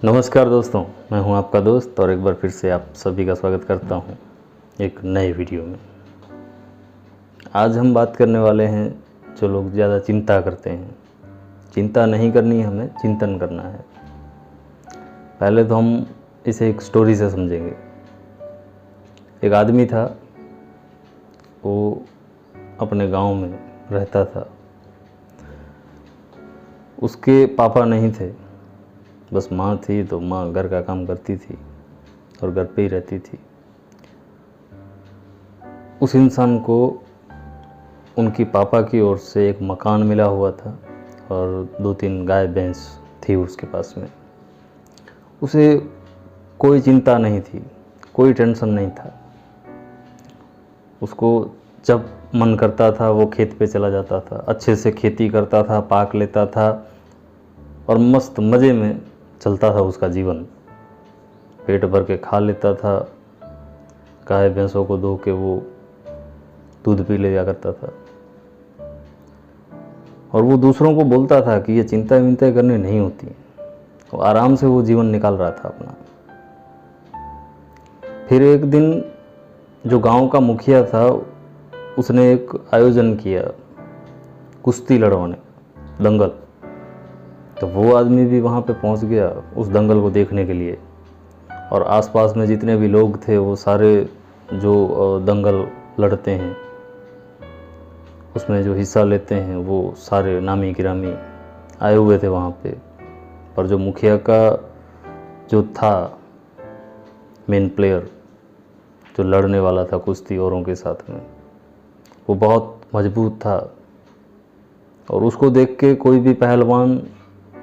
नमस्कार दोस्तों, मैं हूं आपका दोस्त और एक बार फिर से आप सभी का स्वागत करता हूं एक नए वीडियो में। आज हम बात करने वाले हैं जो लोग ज़्यादा चिंता करते हैं। चिंता नहीं करनी, हमें चिंतन करना है। पहले तो हम इसे एक स्टोरी से समझेंगे। एक आदमी था, वो अपने गांव में रहता था। उसके पापा नहीं थे, बस माँ थी, तो माँ घर का काम करती थी और घर पे ही रहती थी। उस इंसान को उनकी पापा की ओर से एक मकान मिला हुआ था और 2-3 गाय भैंस थी उसके पास में। उसे कोई चिंता नहीं थी, कोई टेंशन नहीं था। उसको जब मन करता था वो खेत पे चला जाता था, अच्छे से खेती करता था, पाक लेता था और मस्त मज़े में चलता था उसका जीवन। पेट भर के खा लेता था, गाय भैंसों को धो के वो दूध पी लिया करता था। और वो दूसरों को बोलता था कि ये चिंता विंता करनी नहीं होती। तो आराम से वो जीवन निकाल रहा था अपना। फिर एक दिन जो गांव का मुखिया था, उसने एक आयोजन किया कुश्ती लड़वाने, दंगल। तो वो आदमी भी वहाँ पे पहुँच गया उस दंगल को देखने के लिए। और आसपास में जितने भी लोग थे वो सारे जो दंगल लड़ते हैं उसमें जो हिस्सा लेते हैं वो सारे नामी गिरामी आए हुए थे वहाँ पे। पर जो मुखिया का जो था मेन प्लेयर, जो लड़ने वाला था कुश्ती औरों के साथ में, वो बहुत मजबूत था। और उसको देख के कोई भी पहलवान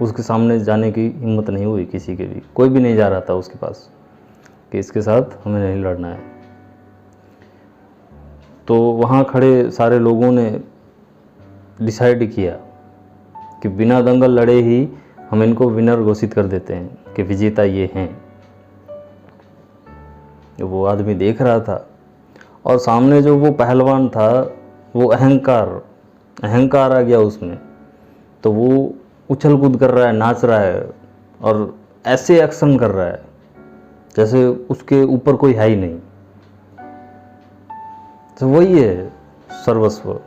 उसके सामने जाने की हिम्मत नहीं हुई, किसी के भी। कोई भी नहीं जा रहा था उसके पास कि इसके साथ हमें नहीं लड़ना है। तो वहाँ खड़े सारे लोगों ने डिसाइड किया कि बिना दंगल लड़े ही हम इनको विनर घोषित कर देते हैं कि विजेता ये हैं। वो आदमी देख रहा था और सामने जो वो पहलवान था वो अहंकार आ गया उसमें। तो वो उछल कूद कर रहा है, नाच रहा है और ऐसे एक्शन कर रहा है जैसे उसके ऊपर कोई है ही नहीं। तो वही है सर्वस्व,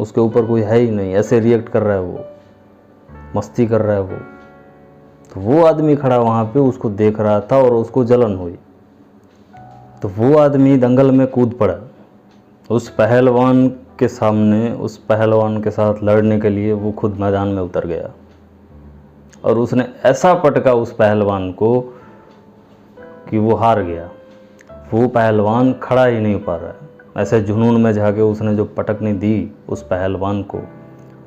उसके ऊपर कोई है ही नहीं, ऐसे रिएक्ट कर रहा है वो, मस्ती कर रहा है वो। तो वो आदमी खड़ा वहाँ पे उसको देख रहा था और उसको जलन हुई। तो वो आदमी दंगल में कूद पड़ा उस पहलवान के सामने। उस पहलवान के साथ लड़ने के लिए वो खुद मैदान में उतर गया और उसने ऐसा पटका उस पहलवान को कि वो हार गया। वो पहलवान खड़ा ही नहीं पा रहा है। ऐसे जुनून में जाके उसने जो पटकनी दी उस पहलवान को,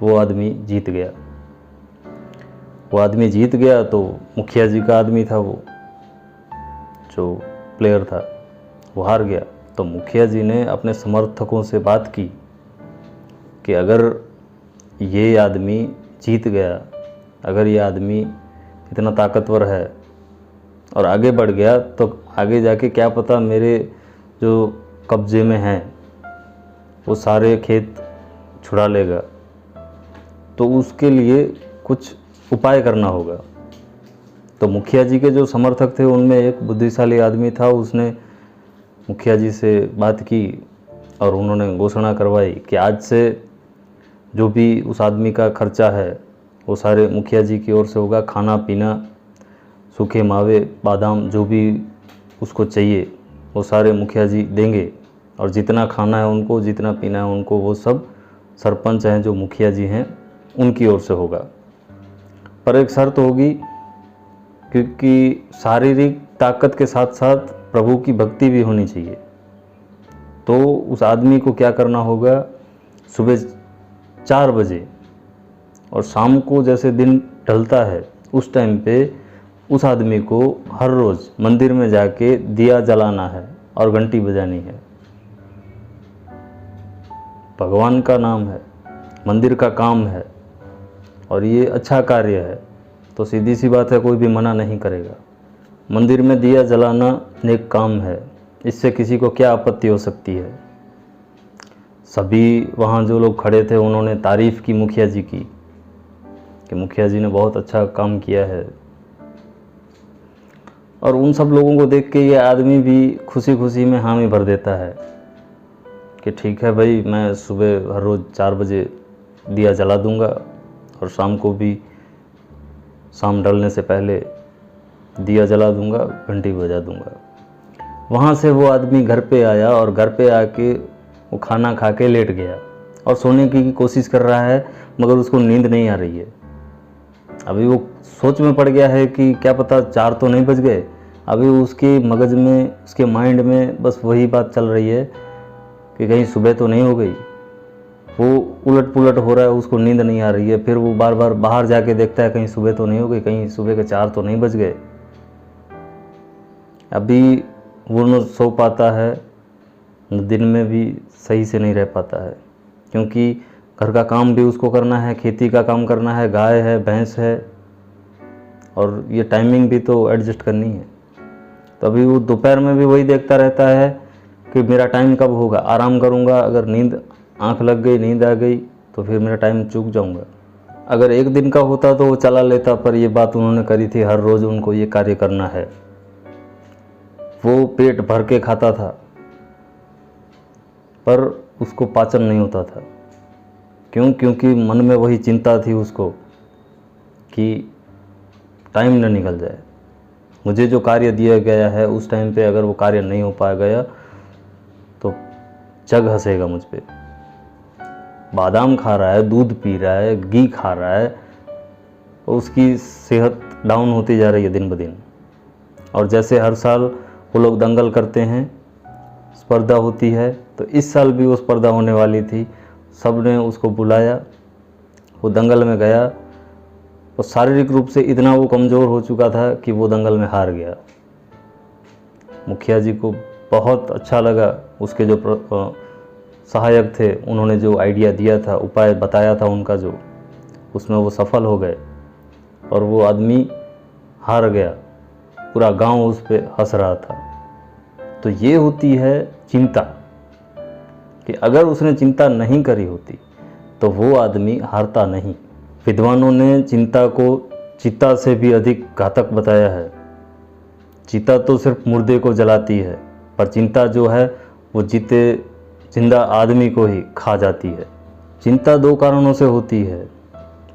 वो आदमी जीत गया। वो आदमी जीत गया तो मुखिया जी का आदमी था, वो जो प्लेयर था वो हार गया। तो मुखिया जी ने अपने समर्थकों से बात की कि अगर ये आदमी जीत गया, अगर ये आदमी इतना ताकतवर है और आगे बढ़ गया, तो आगे जाके क्या पता मेरे जो कब्जे में हैं वो सारे खेत छुड़ा लेगा। तो उसके लिए कुछ उपाय करना होगा। तो मुखिया जी के जो समर्थक थे उनमें एक बुद्धिशाली आदमी था। उसने मुखिया जी से बात की और उन्होंने घोषणा करवाई कि आज से जो भी उस आदमी का खर्चा है वो सारे मुखिया जी की ओर से होगा। खाना पीना, सूखे मावे, बादाम, जो भी उसको चाहिए वो सारे मुखिया जी देंगे। और जितना खाना है उनको, जितना पीना है उनको, वो सब सरपंच हैं जो मुखिया जी हैं उनकी ओर से होगा। पर एक शर्त होगी, क्योंकि शारीरिक ताकत के साथ साथ प्रभु की भक्ति भी होनी चाहिए। तो उस आदमी को क्या करना होगा, सुबह 4 बजे और शाम को जैसे दिन ढलता है उस टाइम पे उस आदमी को हर रोज़ मंदिर में जाके दिया जलाना है और घंटी बजानी है। भगवान का नाम है, मंदिर का काम है और ये अच्छा कार्य है, तो सीधी सी बात है कोई भी मना नहीं करेगा। मंदिर में दिया जलाना नेक काम है, इससे किसी को क्या आपत्ति हो सकती है। सभी वहाँ जो लोग खड़े थे उन्होंने तारीफ़ की मुखिया जी की कि मुखिया जी ने बहुत अच्छा काम किया है। और उन सब लोगों को देख के ये आदमी भी खुशी खुशी में हामी भर देता है कि ठीक है भाई, मैं सुबह हर रोज़ 4 बजे दिया जला दूंगा और शाम को भी शाम ढलने से पहले दिया जला दूंगा, घंटी बजा दूंगा। वहाँ से वो आदमी घर पे आया और घर पे आके वो खाना खा के लेट गया और सोने की कोशिश कर रहा है, मगर उसको नींद नहीं आ रही है। अभी वो सोच में पड़ गया है कि क्या पता 4 तो नहीं बज गए। अभी उसके मगज में, उसके माइंड में बस वही बात चल रही है कि कहीं सुबह तो नहीं हो गई। वो उलट पुलट हो रहा है, उसको नींद नहीं आ रही है। फिर वो बार बार बाहर जाके देखता है कहीं सुबह तो नहीं हो गई, कहीं सुबह के 4 तो नहीं बज गए। अभी वो न सो पाता है, न दिन में भी सही से नहीं रह पाता है, क्योंकि घर का काम भी उसको करना है, खेती का काम करना है, गाय है, भैंस है, और ये टाइमिंग भी तो एडजस्ट करनी है। तो अभी वो दोपहर में भी वही देखता रहता है कि मेरा टाइम कब होगा, आराम करूँगा, अगर नींद आँख लग गई, नींद आ गई तो फिर मेरा टाइम चूक जाऊँगा। अगर एक दिन का होता तो वो चला लेता, पर ये बात उन्होंने करी थी, हर रोज़ उनको ये कार्य करना है। वो पेट भर के खाता था पर उसको पाचन नहीं होता था। क्यों? क्योंकि मन में वही चिंता थी उसको कि टाइम न निकल जाए, मुझे जो कार्य दिया गया है उस टाइम पे अगर वो कार्य नहीं हो पा गया तो जग हंसेगा मुझ पे। बादाम खा रहा है, दूध पी रहा है, घी खा रहा है, और उसकी सेहत डाउन होती जा रही है दिन ब दिन। और जैसे हर साल वो लोग दंगल करते हैं, स्पर्धा होती है, तो इस साल भी वो स्पर्धा होने वाली थी। सब ने उसको बुलाया, वो दंगल में गया, और शारीरिक रूप से इतना वो कमज़ोर हो चुका था कि वो दंगल में हार गया। मुखिया जी को बहुत अच्छा लगा, उसके जो सहायक थे उन्होंने जो आइडिया दिया था, उपाय बताया था उनका, जो उसमें वो सफल हो गए और वो आदमी हार गया। पूरा गांव उस पर हंस रहा था। तो ये होती है चिंता, कि अगर उसने चिंता नहीं करी होती तो वो आदमी हारता नहीं। विद्वानों ने चिंता को चिता से भी अधिक घातक बताया है। चिता तो सिर्फ मुर्दे को जलाती है, पर चिंता जो है वो जीते जिंदा आदमी को ही खा जाती है। चिंता 2 कारणों से होती है,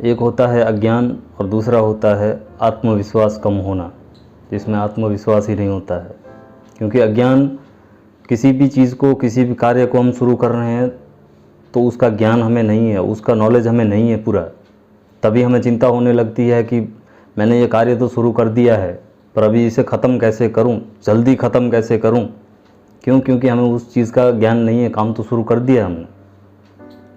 एक होता है अज्ञान और दूसरा होता है आत्मविश्वास कम होना, जिसमें आत्मविश्वास ही नहीं होता है। क्योंकि अज्ञान, किसी भी चीज़ को, किसी भी कार्य को हम शुरू कर रहे हैं तो उसका ज्ञान हमें नहीं है, उसका नॉलेज हमें नहीं है पूरा, तभी हमें चिंता होने लगती है कि मैंने ये कार्य तो शुरू कर दिया है, पर अभी इसे ख़त्म कैसे करूं, जल्दी ख़त्म कैसे करूं। क्यों? क्योंकि हमें उस चीज़ का ज्ञान नहीं है। काम तो शुरू कर दिया हमने,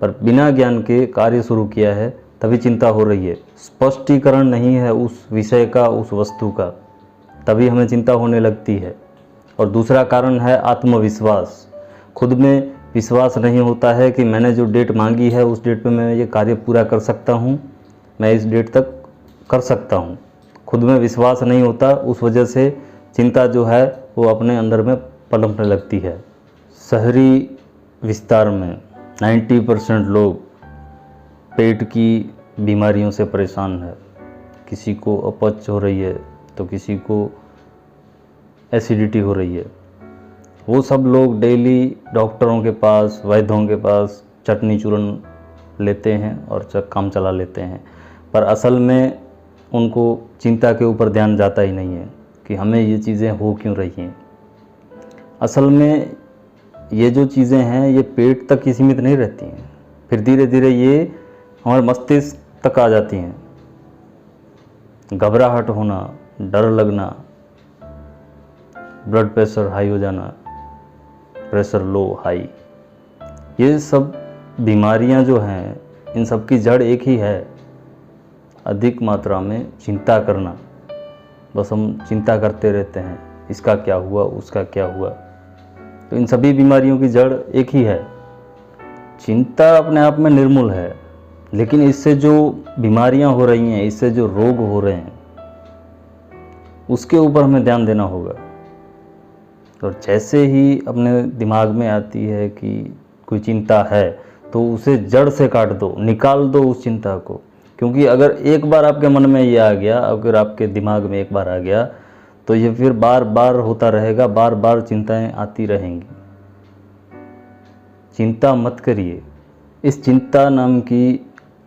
पर बिना ज्ञान के कार्य शुरू किया है, तभी चिंता हो रही है। स्पष्टीकरण नहीं है उस विषय का, उस वस्तु का, तभी हमें चिंता होने लगती है। और दूसरा कारण है आत्मविश्वास। खुद में विश्वास नहीं होता है कि मैंने जो डेट मांगी है उस डेट पे मैं ये कार्य पूरा कर सकता हूँ, मैं इस डेट तक कर सकता हूँ। खुद में विश्वास नहीं होता, उस वजह से चिंता जो है वो अपने अंदर में पनपने लगती है। शहरी विस्तार में 90% लोग पेट की बीमारियों से परेशान है। किसी को अपच हो रही है तो किसी को एसिडिटी हो रही है। वो सब लोग डेली डॉक्टरों के पास, वैद्यों के पास चटनी चूरन लेते हैं और काम चला लेते हैं, पर असल में उनको चिंता के ऊपर ध्यान जाता ही नहीं है कि हमें ये चीज़ें हो क्यों रही हैं। असल में ये जो चीज़ें हैं ये पेट तक ही सीमित नहीं रहती हैं, फिर धीरे धीरे ये हमारे मस्तिष्क तक आ जाती हैं। घबराहट होना, डर लगना, ब्लड प्रेशर हाई हो जाना, प्रेशर लो हाई, ये सब बीमारियां जो हैं इन सब की जड़ एक ही है, अधिक मात्रा में चिंता करना। बस हम चिंता करते रहते हैं, इसका क्या हुआ, उसका क्या हुआ। तो इन सभी बीमारियों की जड़ एक ही है। चिंता अपने आप में निर्मूल है, लेकिन इससे जो बीमारियां हो रही हैं, इससे जो रोग हो रहे हैं, उसके ऊपर हमें ध्यान देना होगा। और जैसे ही अपने दिमाग में आती है कि कोई चिंता है तो उसे जड़ से काट दो, निकाल दो उस चिंता को। क्योंकि अगर एक बार आपके मन में ये आ गया, अगर आपके दिमाग में एक बार आ गया तो ये फिर बार बार होता रहेगा, बार बार चिंताएं आती रहेंगी। चिंता मत करिए। इस चिंता नाम की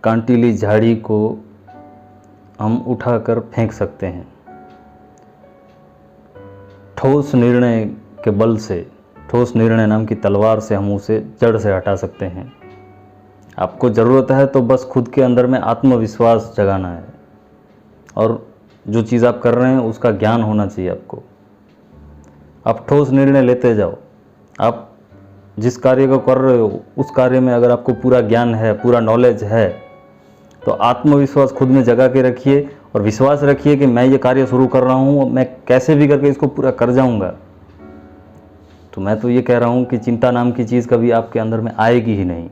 कांटीली झाड़ी को हम उठाकर फेंक सकते हैं। ठोस निर्णय के बल से, ठोस निर्णय नाम की तलवार से हम उसे जड़ से हटा सकते हैं। आपको ज़रूरत है तो बस खुद के अंदर में आत्मविश्वास जगाना है, और जो चीज़ आप कर रहे हैं उसका ज्ञान होना चाहिए आपको। आप ठोस निर्णय लेते जाओ। आप जिस कार्य को कर रहे हो उस कार्य में अगर आपको पूरा ज्ञान है, पूरा नॉलेज है, तो आत्मविश्वास खुद में जगा के रखिए और विश्वास रखिए कि मैं ये कार्य शुरू कर रहा हूँ, मैं कैसे भी करके इसको पूरा कर जाऊँगा। तो मैं तो ये कह रहा हूँ कि चिंता नाम की चीज़ कभी आपके अंदर में आएगी ही नहीं।